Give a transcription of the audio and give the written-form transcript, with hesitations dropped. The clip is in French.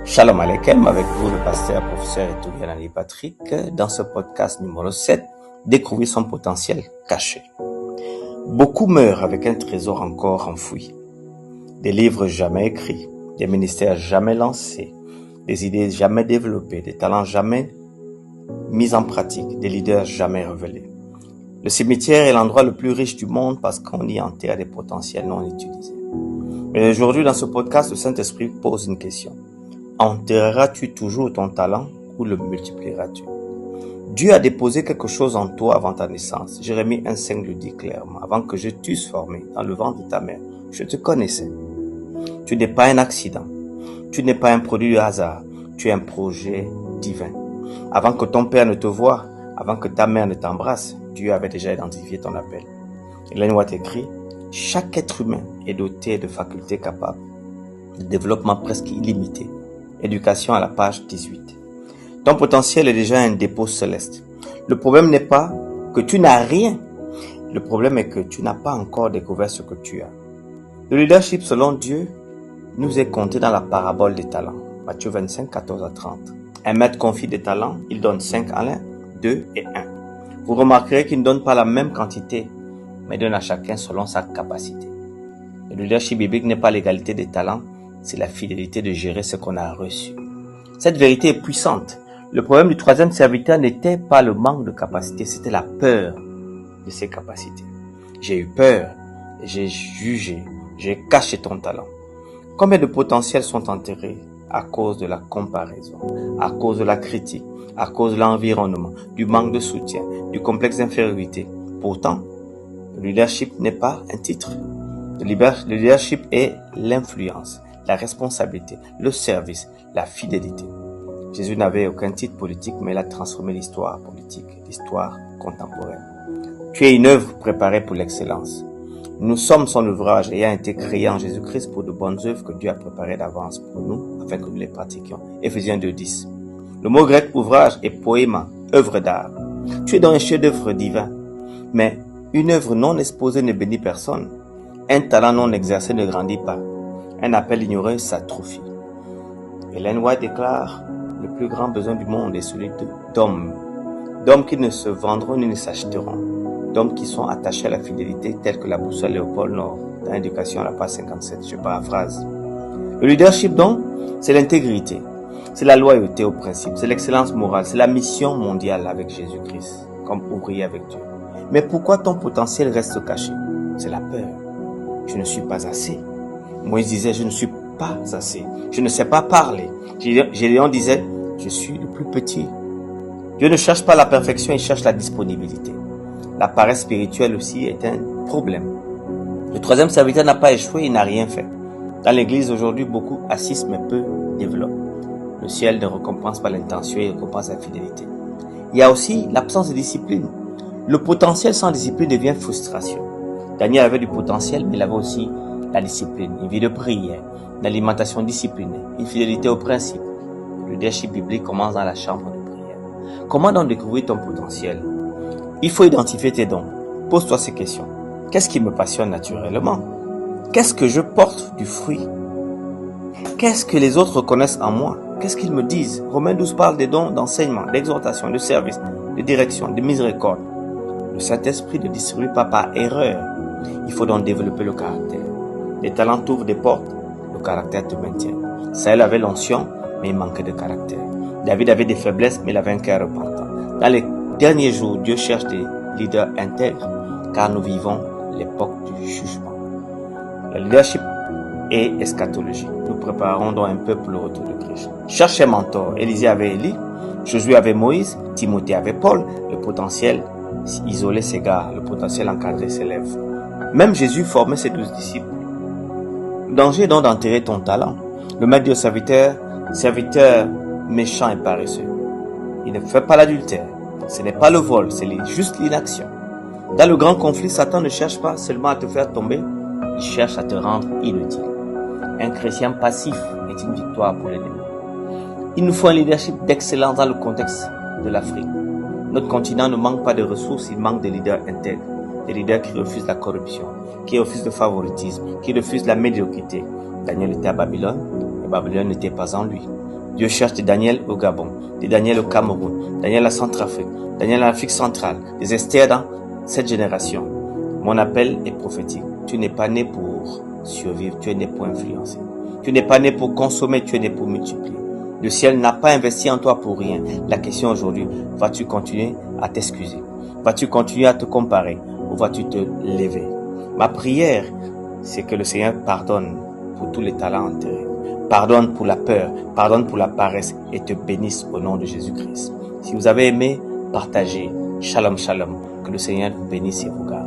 Shalom Aleichem, avec vous le pasteur professeur Etoubianani Patrick, dans ce podcast numéro 7, découvrir son potentiel caché. Beaucoup meurent avec un trésor encore enfoui. Des livres jamais écrits, des ministères jamais lancés, des idées jamais développées, des talents jamais mis en pratique, des leaders jamais révélés. Le cimetière est l'endroit le plus riche du monde parce qu'on y enterre des potentiels non utilisés. Mais aujourd'hui, dans ce podcast, le Saint-Esprit pose une question. Enterreras-tu toujours ton talent ou le multiplieras-tu? Dieu a déposé quelque chose en toi avant ta naissance. Jérémie 1,5 le dit clairement. Avant que je t'eusse formé dans le ventre de ta mère, je te connaissais. Tu n'es pas un accident. Tu n'es pas un produit du hasard. Tu es un projet divin. Avant que ton père ne te voie, avant que ta mère ne t'embrasse, Dieu avait déjà identifié ton appel. Ellen White écrit, chaque être humain est doté de facultés capables de développement presque illimité. Éducation à la page 18. Ton potentiel est déjà un dépôt céleste. Le problème n'est pas que tu n'as rien. Le problème est que tu n'as pas encore découvert ce que tu as. Le leadership selon Dieu nous est compté dans la parabole des talents. Matthieu 25, 14 à 30. Un maître confie des talents, il donne 5 à l'un, 2 et 1. Vous remarquerez qu'il ne donne pas la même quantité, mais donne à chacun selon sa capacité. Le leadership biblique n'est pas l'égalité des talents, c'est la fidélité de gérer ce qu'on a reçu. Cette vérité est puissante. Le problème du troisième serviteur n'était pas le manque de capacité, c'était la peur de ses capacités. J'ai eu peur, j'ai jugé, j'ai caché ton talent. Combien de potentiels sont enterrés à cause de la comparaison, à cause de la critique, à cause de l'environnement, du manque de soutien, du complexe d'infériorité. Pourtant, le leadership n'est pas un titre. Le leadership est l'influence, la responsabilité, le service, la fidélité. Jésus n'avait aucun titre politique, mais il a transformé l'histoire politique, l'histoire contemporaine. Tu es une œuvre préparée pour l'excellence. Nous sommes son ouvrage ayant été créé en Jésus-Christ pour de bonnes œuvres que Dieu a préparées d'avance pour nous, afin que nous les pratiquions. Éphésiens 2,10. Le mot grec ouvrage est poéma, œuvre d'art. Tu es dans un chef-d'œuvre divin, mais une œuvre non exposée ne bénit personne. Un talent non exercé ne grandit pas. Un appel ignoré s'atrophie. Ellen White déclare, le plus grand besoin du monde est celui d'hommes. D'hommes qui ne se vendront ni ne s'achèteront. D'hommes qui sont attachés à la fidélité telle que la boussole Léopold Nord dans l'éducation à la page 57. Je paraphrase. Le leadership donc, c'est l'intégrité. C'est la loyauté au principe. C'est l'excellence morale. C'est la mission mondiale avec Jésus-Christ, comme ouvrier avec Dieu. Mais pourquoi ton potentiel reste caché? C'est la peur. Je ne suis pas assez. Moïse disait, je ne suis pas assez. Je ne sais pas parler. Gédéon disait, je suis le plus petit. Dieu ne cherche pas la perfection, il cherche la disponibilité. La paresse spirituelle aussi est un problème. Le troisième serviteur n'a pas échoué, il n'a rien fait. Dans l'église aujourd'hui, beaucoup assistent mais peu développent. Le ciel ne récompense pas l'intention, il récompense la fidélité. Il y a aussi l'absence de discipline. Le potentiel sans discipline devient frustration. Daniel avait du potentiel, mais il avait aussi la discipline, une vie de prière, une alimentation disciplinée, une fidélité au principe. Le leadership biblique commence dans la chambre de prière. Comment donc découvrir ton potentiel? Il faut identifier tes dons. Pose-toi ces questions. Qu'est-ce qui me passionne naturellement? Qu'est-ce que je porte du fruit? Qu'est-ce que les autres reconnaissent en moi? Qu'est-ce qu'ils me disent? Romains 12 parle des dons d'enseignement, d'exhortation, de service, de direction, de miséricorde. Le Saint-Esprit ne distribue pas par erreur. Il faut donc développer le caractère. Les talents t'ouvrent des portes, le caractère te maintient. Saül avait l'onction, mais il manquait de caractère. David avait des faiblesses, mais il avait un cœur repentant. Dans les derniers jours, Dieu cherche des leaders intègres, car nous vivons l'époque du jugement. Le leadership est eschatologique. Nous préparons donc un peu pour le retour de Christ. Cherche un mentor. Élisée avait Élie, Josué avait Moïse, Timothée avait Paul. Le potentiel isolé s'égare, le potentiel encadré s'élève. Même Jésus formait ses 12 disciples. Le danger est donc d'enterrer ton talent. Le maître dit au serviteur méchant et paresseux. Il ne fait pas l'adultère. Ce n'est pas le vol, c'est juste l'inaction. Dans le grand conflit, Satan ne cherche pas seulement à te faire tomber, il cherche à te rendre inutile. Un chrétien passif est une victoire pour l'ennemi. Il nous faut un leadership d'excellence dans le contexte de l'Afrique. Notre continent ne manque pas de ressources, il manque de leaders intègres. Des leaders qui refusent la corruption, qui refusent le favoritisme, qui refusent la médiocrité. Daniel était à Babylone, et Babylone n'était pas en lui. Dieu cherche des Daniel au Gabon, des Daniel au Cameroun, Daniel à Centrafrique, Daniel en Afrique centrale, des Esther dans cette génération. Mon appel est prophétique. Tu n'es pas né pour survivre, tu es né pour influencer. Tu n'es pas né pour consommer, tu es né pour multiplier. Le ciel n'a pas investi en toi pour rien. La question aujourd'hui, vas-tu continuer à t'excuser? Vas-tu continuer à te comparer? Ou vas-tu te lever? Ma prière, c'est que le Seigneur pardonne pour tous les talents enterrés. Pardonne pour la peur, pardonne pour la paresse et te bénisse au nom de Jésus-Christ. Si vous avez aimé, partagez. Shalom, shalom. Que le Seigneur vous bénisse et vous garde.